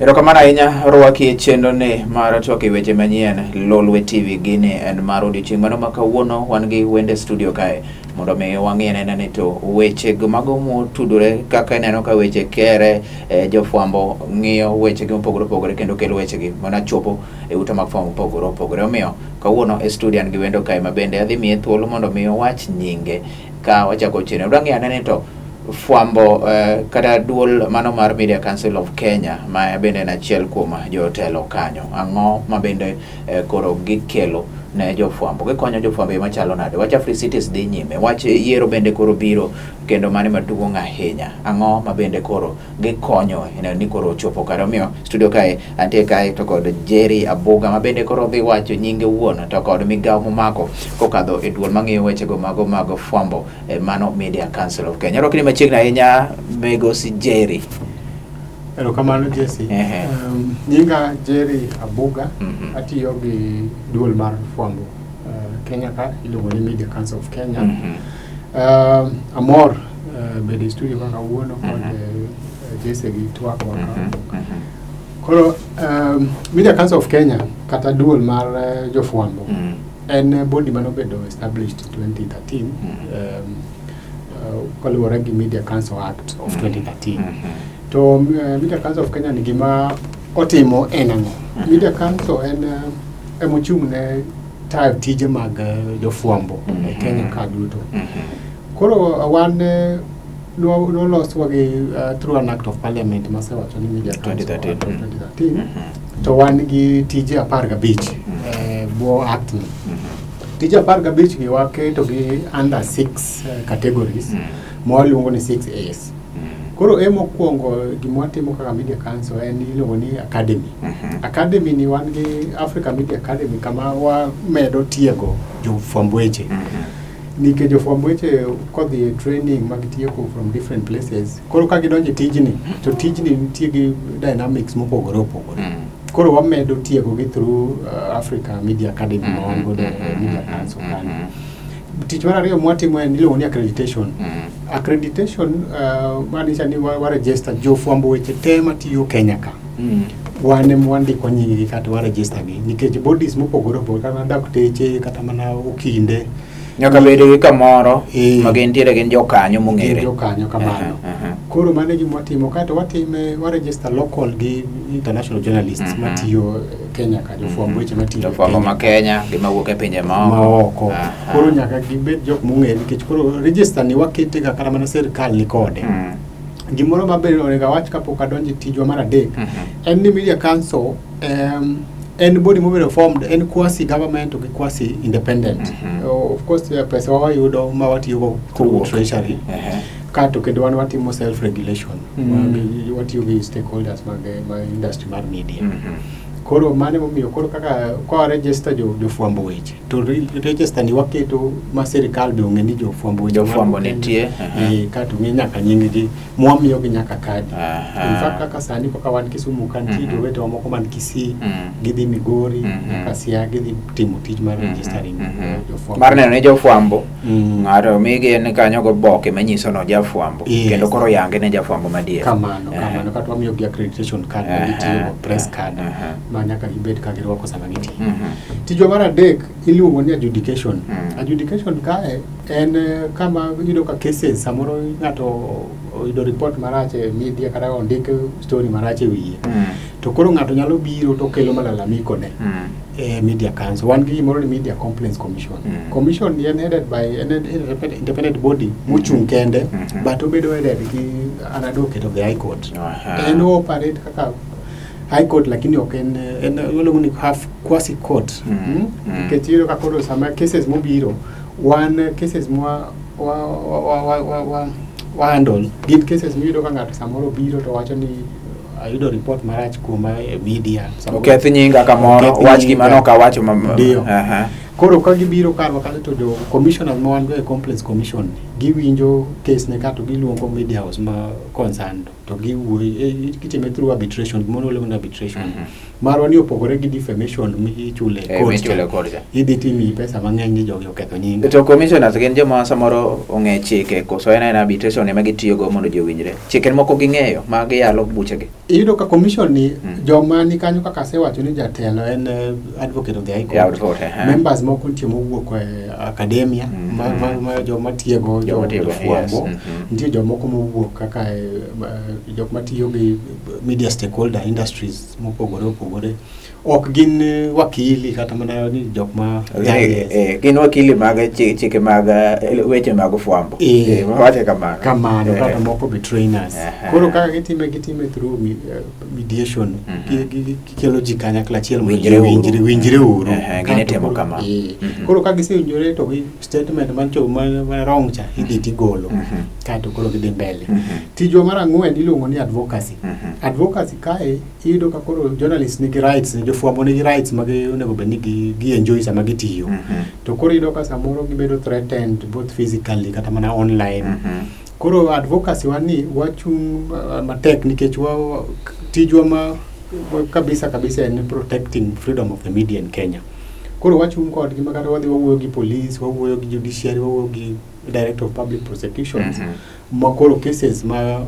Erokamano ahinya rwaki e chenro ne mar Twak Weche Manyien Lolwe Tv gini en mar odiochieng' mano ma kawuono wan gi wende studio kae mondo mi wang'ie nene to weche mago motudore kaka neno ka weche kere jofwambo ng'iyo weche gi mopogore opogore kendo kelo weche gi mana chopo e ute mag fwambo mopogore opogore. Omiyo kawuono e studio an gi wendo kae ma bende adhi miye thuolo mondo mi wach nyinge ka wachako chenro. Dwang'e anene to Fwambo kata duol mano mar Media Council of Kenya ma bende na achiel kuom jotelo kanyo, ang'o ma bende koro gikelo ne jofwambo, gikonyo jofwambo machalo nade? Wach Free Cities dhi nyime, wach yiero bende koro biro kendo mane maduong' ahinya, ang'o ma bende koro gikonyo ni koro chopo kare. Omiyo studio kae antie kae to kod Jerry Abuga ma bende koro dhi wacho nyinge wuon to kod migawo momako kokadho e duol mang'iyo wechego mago mag fwambo mano Media Council of Kenya. Rokni machiegni ahinya Megosi Jerry. Erokamano Jesse. Nyinga Jerry Abuga, atiyo gi duol mar fwambo Kenya ka iluongo ni Media Council of Kenya. Amor bede studio kaka wuono kod Jesse gi Twak waka. Koro Media Council of Kenya kata duol mar jofwambo en body manobedo established 2013 kaluwore gi Media Council Act of 2013. To Media Council of Kenya ni gima otimo en ang'o? Media Council en emochung' ne tayo tije mag jofwambo e Kenya ka duto. Koro wan noloswa gi through an act of parliament masewacho ni Media Council 2013. To wan gi tije 15 bo act ni. Tije 15 gi waketo gi under 6 categories mwaluongo ni 6As. Koro mokwongo gimwatimo kaka Media Council en iluongo ni academy. Academy ni wan gi Africa Media Academy kama wamedo tiego jofwamb weche. Nikech jofwamb weche kodhi training mag tieko from different places. Koro ka gidonje tijni, to tijni nitie gi dynamics mopogore opogore. Koro wamedo tiego gi through Africa Media Academy ma wan godo Media Council kanyo. Tich mar ariyo mwatimo en iluongo ni accreditation. Accreditation maanisha ni waregister jofwambo weche te matiyo Kenya ka. Wane mwandiko nyingi kata waregister gi nikech bodies mopogore opogore kata dakteche kata mana okinde nyaka bedo gi kamoro ma gintiere gin jokanyo mong'ere. Jokanyo kamano. Koro mane gimwatimo kato watime waregister local gi international journalists matiyo Kenya ka jofwambo weche matiyo jofwambo ma Kenya gi mawuok e pinje maoko. Koro nyaka gibed jok mong'ere nikech koro register ni wakete ga kata mana sirkal ni kode. Gimoro maber onego wach kapok adonje tijwa mar adek en ni Media Council en body mobile formed en quasi government to quasi independent. Of course pesa wayudo ma watiyo go treasury. Kato kendo wan watimo self regulation. Watiyo gi stakeholders mag industry mar media. Koro mane momiyo koro kaka kwa register jofwambo weche to register ni waketo ma sirkal be ong'e ni jofwambo weche jofwambo nitie kato ng'e nyaka nying gi mwamiyo gi nyaka kadi. In fact kaka sani kaka wan Kisumu kanti to weto moko man Kisii gidhi Migori nyaka Siaya gidhi timo tich mar registering jofwambo mar neno ni jofwambo ng'ato migi en kanyo go boke manyiso no jafwambo kendo koro yange ne jafwambo madier. Kamano kata wamiyo gi accreditation card gitiyo press card nyaka gibed ka girwako sama gitiyo. Tijwa mar adek iluongo ni adjudication. Adjudication kae en kama yudo ka cases samoro ng'ato oyudo report marach e media kata ondik story marach e wiye. To koro ng'ato nyalo biro to kelo malalamiko ne Media Council. Wan gi gimoro ni Media Complaints Commission. Commission is headed by an independent body mochung' kende but obedo headed gi an advocate of the High Court. En operate kaka High Court lakini ok en iluongo ni half quasi court. Ketiro ka koro sama cases mobiro one cases wa handle gin cases miyudo ka ng'ato samoro biro to wacho ni ayudo report marach kuom media oketh nyinga kamoro wach gima no ka wacho Koro ka gibiro kar wakati to jo commissioners ma wan go e complex commission giwinjo case ne ka to giluongo media house ma concerned to giwuoyo kitime through arbitration gimono level arbitration marwa ni opogore gi defamation mi chule court idhi timi pesa mang'eny ni jogi oketho nying to commissioners gin joma samoro ong'e chike koso en arbitration ema gitiyo go mondo ji owinjre chike moko ging'eyo ma giyalo buchegi iyudo ka commission ni joma ni kanyo kaka sewacho ni jatelo en advocate of the high court members moko nitie mowuok e academia ma joma tiego Fwambo nitie jomoko mowuok kaka jok matiyo gi media stakeholder industries mopogore opogore ok gin wakili kata mana ni jok ma gin wakili mag chike mag weche mag Fwambo wache kamano kata moko be trainers koro kaka gitime through mediation kelo ji kanyakla achiel winjre uru gine temo kamano koro ka gisewinjore to statement mancho ma wrong cha idhi tigolo kato koro gidhi mbele tijo mar ang'wen iluongo ni advocacy kae iyudo ka koro journalist nigi rights Fwambo nigi rights mag onego bed ni gi enjoy sama gitiyo to koro iyudo ka samoro gibedo threatened both physically kata mana online koro advocacy wani wachung matek nikech tijwa ma kabisa en protecting freedom of the media in Kenya koro wachung kod gima kata wadhi wawuoyo gi police wawuoyo gi judiciary wawuoyo gi director of public prosecutions makoro cases ma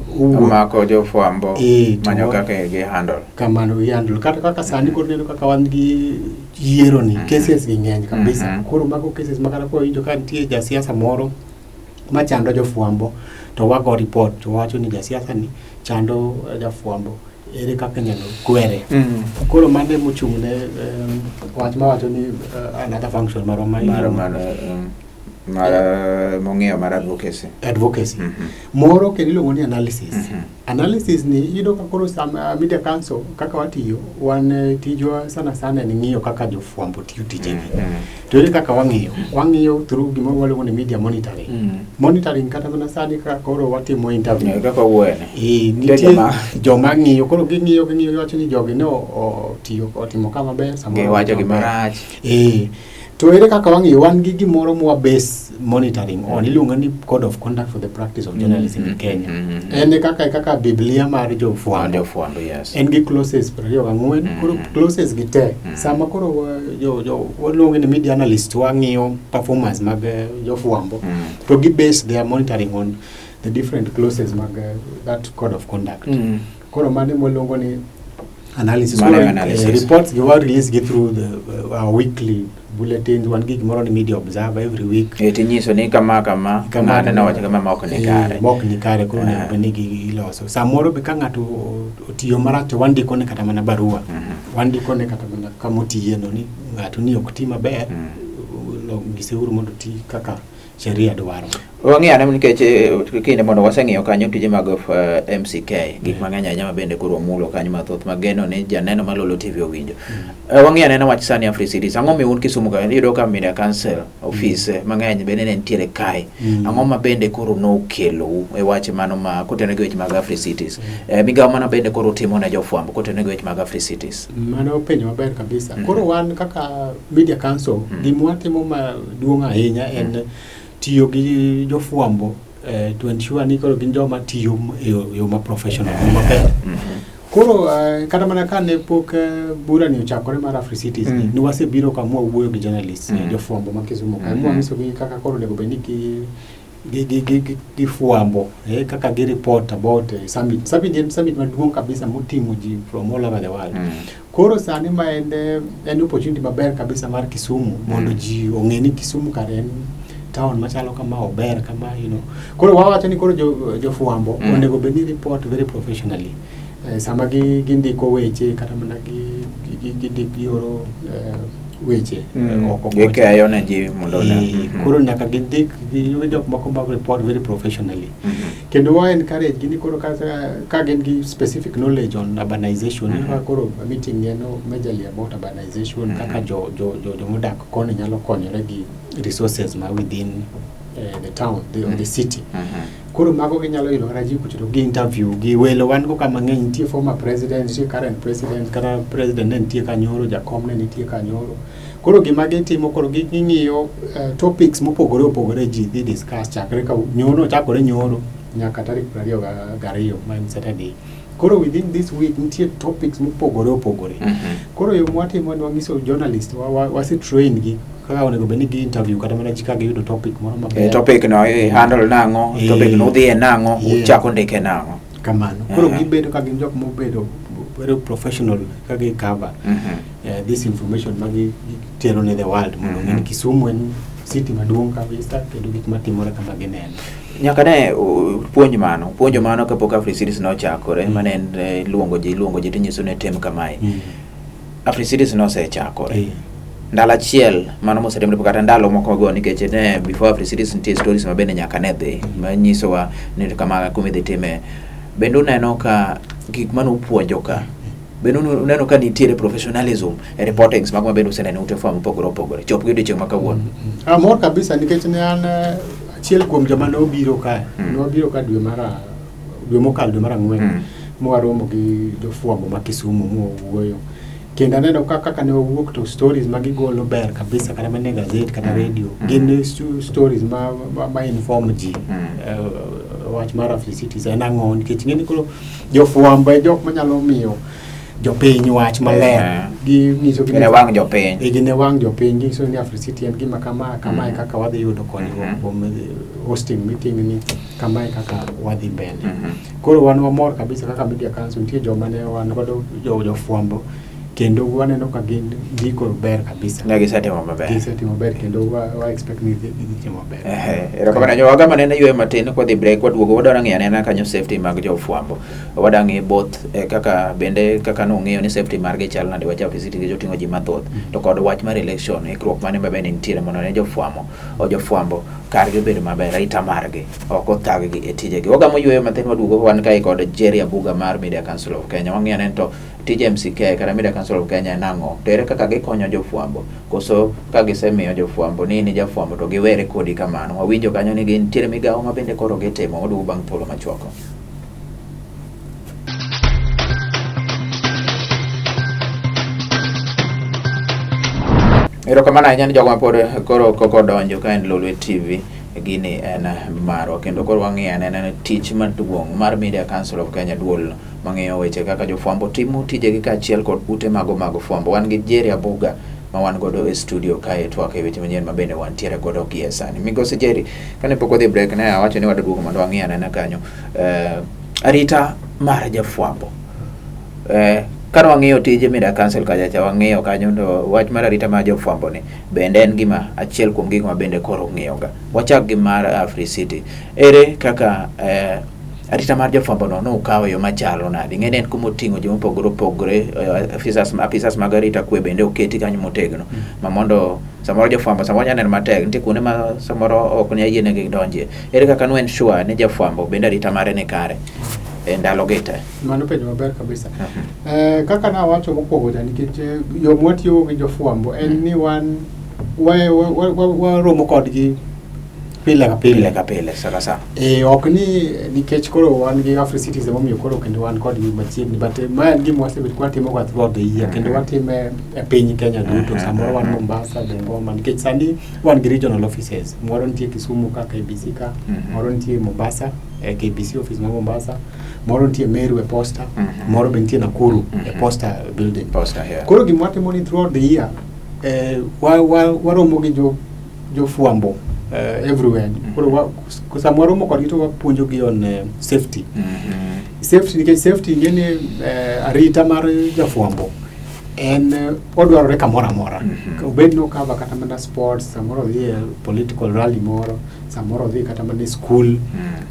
mako jo Fwambo manyo kaka gi handle kamano handle kaka sani koro neno kaka wan gi yiero ni cases gi ng'eny kabisa koro mako cases makata ko injo ka nitie jasiasa moro machando jo Fwambo to wago report to wacho ni jasiasa ni chando ja Fwambo ere kaka nyalo kwere koro mande mochung'ne wach ma wacho ni another function maro mong'eyo mar advocacy moro kendo iluongo ni analysis ni yudo ka koro media council kaka watiyo wan tijwa sana ni ng'iyo kaka jo Fwambo tiyo tijegi to ere kaka wang'iyo through gima waluongo ni media monitoring kata mana sani ka koro watimo interview kaka wuone nitie joma ng'iyo koro ging'iyo wacho ni jogi no otimo kama ber samoro wacho gimarach to ere kaka wang'iyo wan gi gimoro mwa base monitoring on iluongo ni code of conduct for the practice of journalism in Kenya en kaka biblia mar jo Fwambo yes en gi clauses 24 koro clauses gi te sama koro jo waluongo ni media analyst wang'iyo performance mag jo Fwambo to gi base their monitoring on the different clauses mag that code of conduct koro mane waluongo ni analysis reports you are released through the weekly bulletins one gig more on media observer every week tinyiso ni kama na wacha kama mok ni kare ko ne benigi iloso samoro be ka ng'ato otiyo marach wandiko ne kata mana barua wandiko ne kata mana kamotiye no ni ng'ato ni ok ti maber lo giseuru mondo ti kaka sheria dwaro wang'eyo ne nikech kinde mondo waseng'iyo kanyo tije mag MCK gik mang'eny anyama bende koro mulo kanyo mathoth mageno ni janeno ma Lolwe TV owinjo wang'eyo ne wach sani Africa Cities ang'o miun Kisumu ka iyudo ka media council office mang'eny bende ne nitiere kae ang'o ma bende koro nokelo e wach mano ma kotene gi weche mag Africa Cities migawo mana bende koro timo ne jo Fwambo kotene gi weche mag Africa Cities mano penjo maber kabisa koro wan kaka media council gimwa timo maduong' ahinya en tiyo gi jo Fwambo to ensure ni koro gin joma tiyo yo ma professional maber koro kata mana kane pok bura ni ochakore mar Africa Cities ni wasebiro kamwa wuoyo gi journalists jo Fwambo ma Kisumu kamwa miso gi kaka koro nego beni gi Fwambo kaka gi report about summit maduong' kabisa motimo ji from all over the world koro sani ma en opportunity maber kabisa mar Kisumu mondo ji ong'e ni Kisumu karen town machalo kama ober kama koro wawacho ni koro jo Fwambo onego beni report very professionally sama gindiko weche kata mana gi oro weche oko keyo ne ji mondo koro nyaka gindik jok moko mag report very professionally kendo wa encourage gini koro ka gin gi specific knowledge on urbanization koro meeting no majorly about urbanization kaka jo modak koni nyalo konyore gi resources ma within the town the city koro mago ginyalo ilora ji kuchiro gi interview gi welo wan go kama ng'eny nitie former president nitie current president kata president ne nitie kanyoro jakom ne nitie kanyoro Koro gima gitimo koro ging'iyo topics mopogore opogore ji dhi discuss chakre ka nyoro chakore nyoro nyaka tarik 22 ma en Saturday. Koro within this week nitie topics mopogore opogore. Koro yo mwatimo ni wangiso journalist wasi train gi kaka onego beni gi interview kata mana chika gi yudo topic moro maber. Topic no handle nango, topic no dhi nango, uchako ndike nango. Kamano. Koro gibedo ka gin jok mobedo very professional kagi cover this information magi tero ne the world mondo ng'e Kisumu en city maduong' kabisa kendo gik matimore kama gineno. Nyaka ne puonjo mano kapok Africities nochakore mane luongo ji tinyiso ne tem kamae. Africities nosechakore. Ndalo achiel mano mosetimre kata ndalo moko go nikech ne before Africities nitie stories mabende nyaka ne dhi manyisowa ni kama kumi dhi time. Bende uneno ka gik mano puonjo ka bende uneno ka nitiere professionalism e reportings mag mabende useneno ute Fwambo opogore chop gi dichieng' makawuono. Amor kabisa nikech ne an achiel kuom joma ne obiro ka dwe mokalo dwe mar ang'wen mwaromo gi jofwambo ma Kisumu mwuoyo kendo aneno kaka ne owuok to stories magigolo ber kabisa kata mane gazet kata radio gin stories ma inform ji wach mar Africities en ang'o nikech ng'eni koro jofwambo e jok manyalo miyo jopiny wach maler gi nyiso gine wang jopiny gine wang jopiny nyiso ni Africities en gima kama kaka wadhi yudo konyruok kuom hosting meeting ni kama kaka wadhi mbele. Koro wan wamor kabisa kaka media council nitie joma ne wan godo jofwambo kendo waneno ka gin ndiko ber kabisa. Ne gisetimo maber. Gisetimo ber kendo wa expect ni gitimo ber. Erokamano joga manene ywe matin kwa dhi break waduogo wadwaro ng'iyo anena kanyo safety mag jofwambo. Wadang'i both kaka bende kaka nong'iyo ni safety margi chal nade wach Africities joting'o ji mathoth to kod wach mar election ikruok mane mabende nitiere mondo ne jofwambo kargi bedo maber aita margi ok othaggi e tijegi. Wagamo yweyo matin waduogo wan kae kod Jerry Abuga mar Media Council of Kenya. Wang'iyo aneno to TMCK kata Media Council of Kenya nango tere kaka gikonyo jofwambo koso ka gisemiyo jofwambo ni jofwambo to giwere kodi kamano wawinjo kanyo ni gin tiere migawo mabende koro gitimo odugo bang' thuolo machwako. Erokamano ahinya ni jogo mapod koro donjo ka en Lolwe TV gini en marwa kendo koro wang'iyo anena tich maduong' mar Media Council of Kenya duol mang'iyo weche kaka jofwambo timo tijegi kaachiel kod ute mago fwambo. Wan gi Jerry Abuga ma wan godo e studio kae Twak e weche manyien mabende wantiere godo gie sani. Migosi Jerry kane pok wadhi break ne awacho ni waduogo mondo wang'iyo anena kanyo arita mar jafwambo. Kano wang'iyo tije Media Council kacha wang'iyo kanyo to wach mar arita mar jofwambo ni bende en gima achiel kuom gik ma bende koro ng'iyoga. Wachak gi mar Africities. Ere kaka arita mar jofwambo no ukawo yo machalo nade? Ng'eni en kuma oting'o joma opogore officers mag arita kwe bende oketi kanyo motegno ma mondo samoro jofwambo samoro nyaneno matek nitie kuonde ma samoro ok ne yienegi donjie. Ere kaka no en sure ni jafwambo bende arita mare ni kare ndalo gite? Mano penjo maber kabisa. Kaka na wacho mokwongo nikech yo mwatiyo gi jofwambo en ni wan waromo kodgi pile ka pile sasa. Ok ni nikech koro wan gi Africities momiyo koro kendo wan kodgi machiegni but ma en gima wasebet kwatimo kwa throughout the year kendo watime e piny Kenya duto samoro wan Mombasa Bungoma nikech sani wan gi regional offices moro nitie Kisumu ka KBC ka moro nitie Mombasa KBC office ma Mombasa moro nitie Meru e posta moro nitie Nakuru e posta building koro gima watimo ni throughout the year waromo gi jofwambo everywhere. Koro samoro moko rito wapuonjo gi on safety. Safety ngene arita mar jafwambo en odwarore kamoro amora. Obed no kava kata mana sports, samoro dhi political rally moro, samoro dhi kata mana school.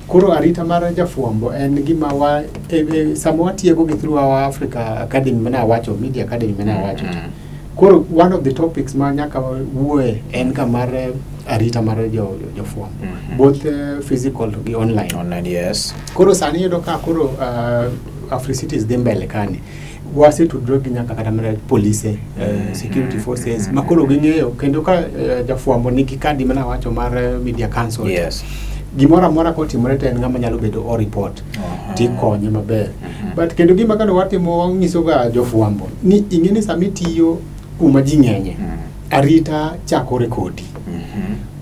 Koro arita mar jafwambo en gima samoro tiego gi through our Africa Academy mana wacho Media Academy mana wacho. Koro one of the topics ma nyaka wuoe en kamar arita mar jofwambo both physical to online. Yes. Koro sani yudo ka koro Africities dhi mbele kani wase tudro gi nyaka kata mana police security forces makoro ging'eyo kendo ka jafwambo nigi kadi mana wacho mar Media Council. Yes. Gimora mora kotimore to en ng'ama nyalo bedo o report tikonye maber but kendo gima kano watimo nyiso ga jofwambo ni ing'eni sami tiyo kuma ji ng'enye arita chako rekodi.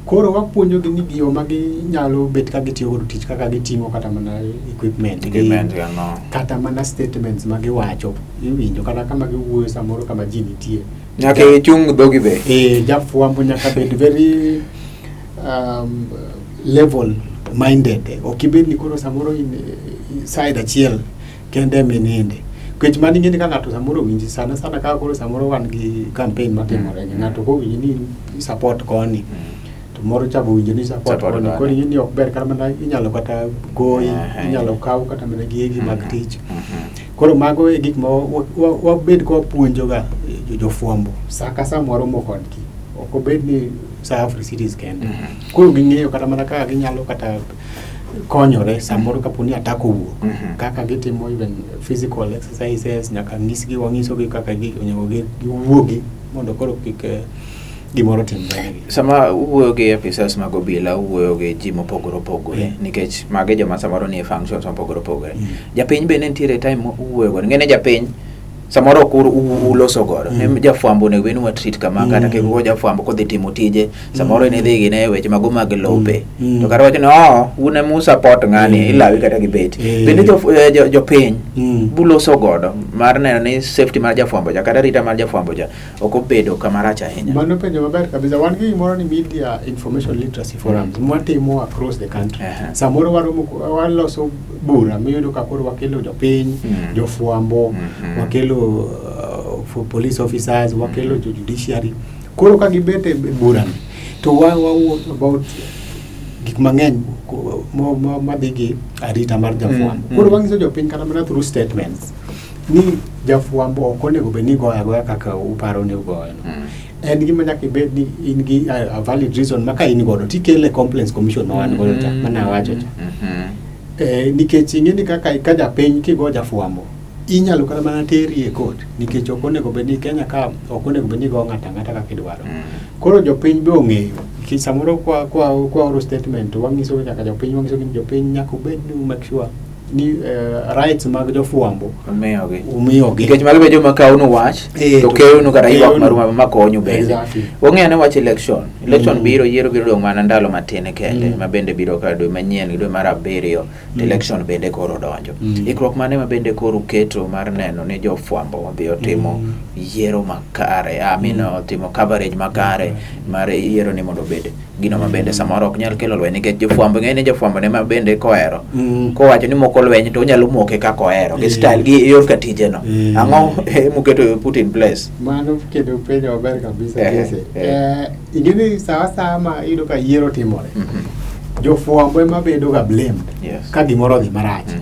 Koro wapuonjo gi ni giyo magi nyalo bet ka gitiyo godo tich kaka giting'o kata mana equipment kata mana statements magi wacho iwinjo kata kama giwuoyo samoro kama ji nitie nyaka chung dhogi be jafwambo nyaka bed very level minded. Ok ibed ni koro samoro in side achiel kende meninde kech mani ngeni ka ng'ato samoro winji sana ka koro samoro wan gi campaign matimore ng'ato ko winji ni support koni moro chabo winjo ni support koni ni ok ber kata mana inyalo kata goyi inyalo kaw kata mana gigi mag tich. Koro mago e gik ma wabed ko puonjo ga jofwambo saka samoro mokodgi ok obed ni sa Afri cities kende. Koro ging'eyo kata mana kaka ginyalo kata konyore samoro kaponi atako wuok kaka gitimo even physical exercises nyaka ng'isgi wang'isogi kaka onego giwuogi mondo koro kik gimoro timre. Sama uwuoyo gi officers mag obila uwuoyo gi ji mopogore opogore nikech mage joma samoro nie functions mopogore opogore. Japiny be nitiere time uwuoyo godo ngene japiny samoro kur uloso godo jafwambo ne wenu wa treat kama kata ke go jafwambo ko dhi timo tije samoro ne dhi gine weche mago mag lope to kar wacho no une mu support ngani ilawi kata gibet bende jopiny buloso godo mar neno ni safety mar jafwambo ja kata rita mar jafwambo ja ok obedo kama rach ahinya. Mano penjo maber kabisa. Wan gi moro ni media information literacy forums mwatimo across the country. Samoro waloso bura miyudo ka koro wakelo jopiny jofwambo wakelo for police officers wakelo judiciary koro ka gibete bura to wa about gik mang'eny madhigi arita mar jafwambo. Koro wang'iso jopiny kata mana through statements ni jafwambo ok onego bed ni goya kaka uparo ni ugoyo. En gima nyaka ibed ni in gi a valid reason maka in godo tikele complaints commission ma wan godo cha mana wacho cha nikech ing'eni kaka ka japiny kigo jafwambo inyalo kata mana teri e court nikech ok onego bed ni Kenya ka ok onego bed ni go ng'ata kaka kidwaro. Koro jopiny be ong'eyo samoro kwa oro statement wang'iso kaka jopiny wang'iso ni jopiny nyaka bed ni make sure ni rights mag jofwambo umiyogi nikech malo bedo makauno wach to keuno kata ywak maruma makonyo bende ong'ene wach election biro yiero biro dong' mana ndalo matene kende ma bende biro ka dwe manyien dwe mar 7 to election bende koro donjo ikruok mane ma bende koro keto mar neno ni jofwambo biro timo yiero makare timo coverage makare mar yiero ni mondo bende gino ma bende samoro ok nyal kelo lweny nikech jofwambo ng'eni jofwambo ne ma bende kohero kowacho ni moko lweny to nyalo moke kaka ohero gi style gi yor katijeno ang'o muketo put in place. Mano kedo penjo maber kabisa kese ingeni sawa ma iyudo ka yiero timore jofwambo ema bedo ga blamed ka gimoro dhi marach.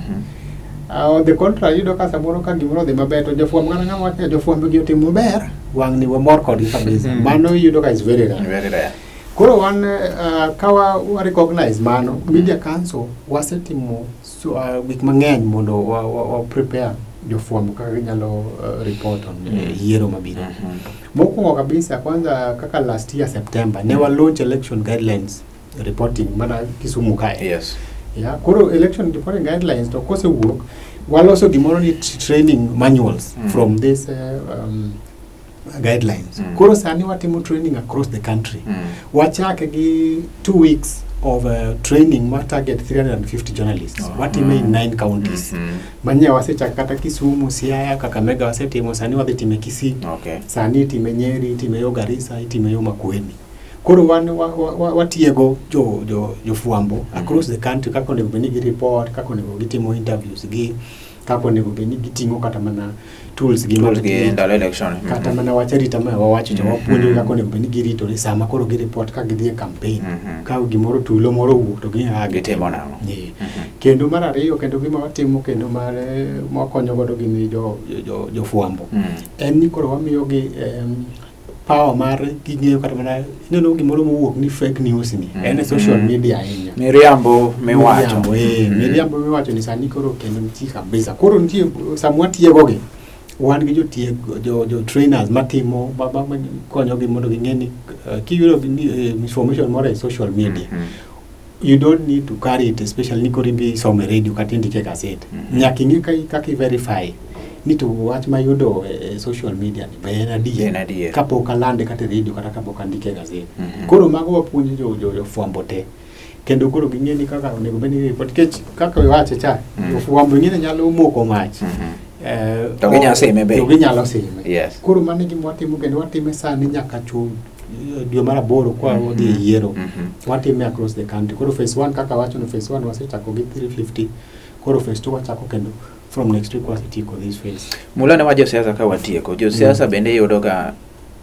The contrary iyudo ka samoro ka gimoro dhi maber to jofwambo ng'ana wacho jofwambo gi otimo maber wang' ni wamor kodgi kabisa. Mano iyudo ka is very rare. Koro wan kawa recognize mano media council wasetimo gik mang'eny mondo wa prepare jofwambo kaka ginyalo report on yiero mabiro. Mokwongo kabisa kwanza kaka last year September ne wa launch election guidelines reporting mana Kisumu kae. Koro election reporting guidelines to kose wuok waloso gimoro ni training manuals from this guidelines. Koro sani watimo training across the country. Wachake gi 2 weeks of training ma target 350 journalists. Watime in 9 counties. Manya wasechaka kata Kisumu, Siaya, Kakamega wasetimo sani wadhi time Kisii. Sani time Nyeri, time yo Garissa, time yo Makueni. Koro watiego jofwambo across the country kako onego bed ni gi report, kako onego gitimo interviews gi kako onego bed ni giting'o kata mana tools gi ndalo election kata mana wacharita ma wawacho to wapuonjo kako onego bed ni giritore sama koro gi report ka gidhi e campaign ka gimoro tulo moro wuok to gitimo nang'o. Kendo mar ariyo kendo gima watimo kendo mar makonyo godo gini jofwambo en ni koro wamiyo gi power mar ging'eyo kata mana neno gimoro mowuok ni fake news ni en social media ahinya miriambo miwacho ni sani koro kendo nitie kabisa. Koro nitie samwa tiego gi wan gi jo trainers matimo konyo gi mondo ging'e ni kiyudo information more social media you don't need to carry it, especially ni kori bi some radio kata indike cassette. Nyaka ing'e kaka verify ni to wach mayudo social media ni be en adier kapok alande kata radio kata kapok andike gazet. Koro mago wapuonjo jo fwambo te. Kendo koro ging'e ni kaka onego bed ni report kech kaka iwache cha fwambo ng'e nyalo moko mach. To ginyalo sime be. To ginyalo sime. Yes. Koro mane gima watimo kendo watime sani nyaka chun dwe mar 8 kwa odhi yiero. Watime across the country. Koro phase 1 kaka wacho no phase 1 wasechako gi 350. Koro phase 2 wachako kendo from next week wasetieko this phase. Mulane wa josiasa ka watieko. Josiasa bende yudo ka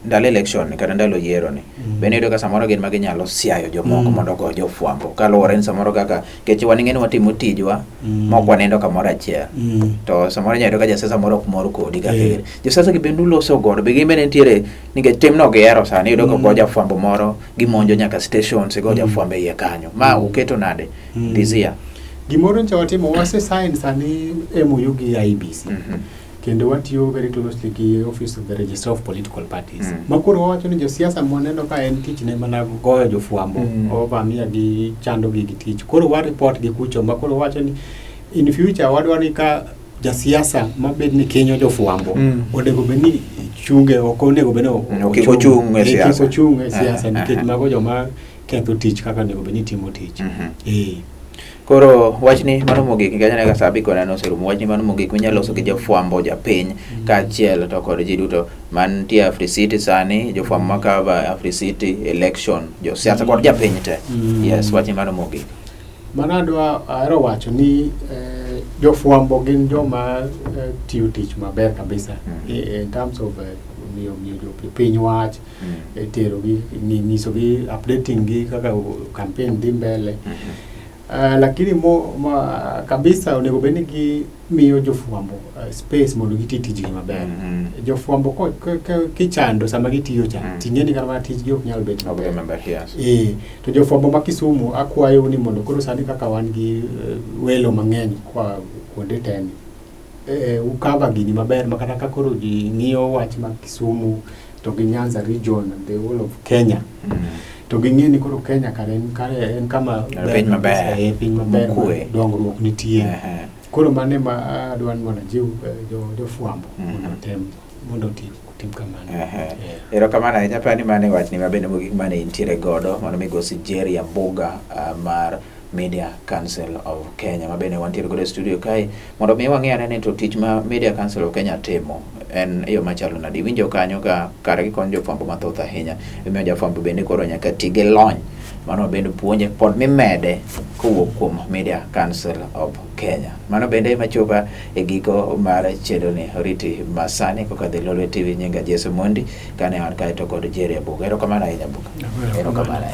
ndalo election kata ndalo yiero ni bende yudo ka samoro gin magi nyalo siayo jomoko mondo go jo fwambo kaluwore ni samoro kaka kech waning'eni watimo tijwa mok wanendo kamoro achiel to samoro nyalo ka josiasa moro ok mor kodi ka kere josiasa gi bende loso godo be gimbe nitiere nikech timno gihero sani yudo ka go ja fwambo moro gimonjo nyaka stations go ja fwambo iye kanyo ma uketo nade dizia gimoro ncha watimo wase science ani MOU gi IBC kendo watiyo very closely gi Office of the Registrar of Political Parties. Makoro wacho ni josiasa moneno ka en tich ne mana goyo jo fwambo ovamia gi chando gi tich. Koro wa report gi kucho makoro wacho ni in future wadwa ni ka jasiasa mabed ni kenyo jo fwambo onego beni chunge okonego beno okichunge siasa. Okichunge siasa nikech mago joma ketho tich kaka nego beni timo tich. Koro wachni mano mogik kanya ka sabi kona no serumo wachni mano mogik minyalo loso gi jofwambo japiny kaachiel to kod ji duto man tie Afri City sani jofwambo makava Afri City election josiasa kod japiny te. Yes, wachni mano mogik. Mana adwa ahero wacho ni jofwambo gin joma tiyo tich maber kabisa in terms of miyo jopiny wach tero gi nyiso gi updating gi kaka campaign dhi mbele. Lakini kabisa onego beni gi miyo jofwambo space mondo giti tijgi maber. Jofwambo ko kichando sama gitiyo cha ting'eni kama tijgi ok nyal bet maber. To jofwambo ma Kisumu akwayo ni mondo koro sani kaka wan gi welo mang'eny kwa kuonde teni ukava gini maber makata ka koro ji ng'iyo wach ma Kisumu to gi Nyanza region the whole of Kenya. To ging'e ni koro Kenya kare en kama piny maber dongruok nitie. Koro mane ma adwan mondo jiw jo fwambo mondo tim kamano. Erokamano ahinya pani mane wachni mabende mogik mane intiere godo mondo migosi Jerry Abuga mar Media Council of Kenya mabende wantiere godo e studio kae mondo mi wang'e ane to tich ma Media Council of Kenya timo en yo machalo nadi winjo kanyo ka kare gi konyo jofwambo mathoth ahinya imiyo jofwambo bende koro nyaka tige lony mano bende puonje pod mimede kowuok kuom Media Council of Kenya. Mano bende machopa e giko mar chedo ni oriti masani kokadhi Lolwe TV nyinga Jesu Mondi kane an kae to kod Jerry Abuga. Erokamano ahinya Abuga. Erokamano.